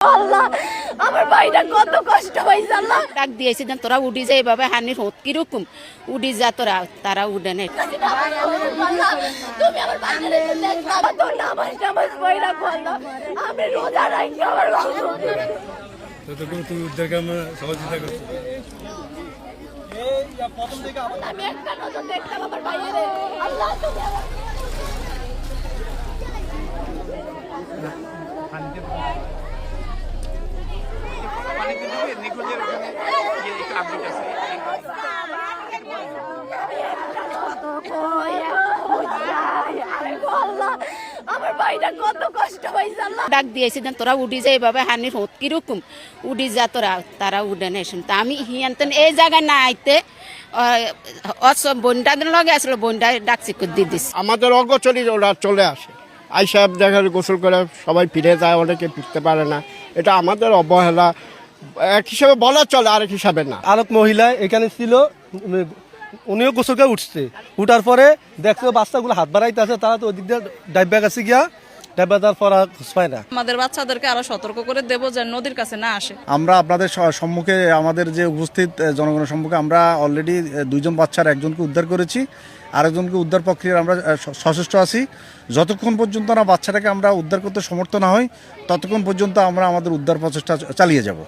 আল্লাহ আমার ভাইটা কত কষ্ট পাইছে আল্লাহ ডাক দিয়েছি দেন তোরা উড়ি যায় এভাবে হানির হোত কিরকম উড়ি যা তোরা তারা উড়ে নেই তুমি আমার ভাইটারে দেখবা তো নামাজ নামাজ পড়া বলো আমি রোজা রাখি আমার তো তুমি উদ্ধার কামে সহযোগিতা করছো আমি একটা নজর দেখলাম আমার ভাইয়েরে আল্লাহ তুমি আমার আমার ভাইটা কত কষ্ট পাইছে আল্লাহ ডাক দিয়েছি দেন তোরা উড়ি যায় এভাবে হানির হোত কিরকম উড়ি যা তোরা তারা উড়ে নেই তা আমি হিয়ান্তন এই জায়গায় না আইতে বনটাদের লগে আসলো বনটা ডাকছি দিয়ে দিস আমাদের অগোচরই ওরা চলে আসে আইসা দেখা গোসল করে সবাই ফিরে যায়, অনেকে ফিরতে পারে না। এটা আমাদের অবহেলা এক হিসাবে বলা চলে, আরেক হিসাবে না। আরেক মহিলা এখানে ছিল, উনিও গোসল করে উঠছে, উঠার পরে দেখছে বাচ্চাগুলো হাত বাড়াইতে আছে, তারা তো ওই দিক দিয়ে ডাইবা গেছে গিয়া ডাইবা তার পর পায় না। আমাদের বাচ্চাদেরকে আরো সতর্ক করে দেবো যেন নদীর কাছে না আসে। আমরা আপনাদের সম্মুখে আমাদের যে উপস্থিত জনগণের সম্মুখে আমরা অলরেডি 2 জন বাচ্চার একজনকে উদ্ধার করেছি, আরেকজনকে উদ্ধার প্রক্রিয়ায় আমরা সচেষ্ট আছি। যতক্ষণ পর্যন্ত না বাচ্চাটাকে আমরা উদ্ধার করতে সমর্থ না হই ততক্ষণ পর্যন্ত আমরা আমাদের উদ্ধার প্রচেষ্টা চালিয়ে যাব।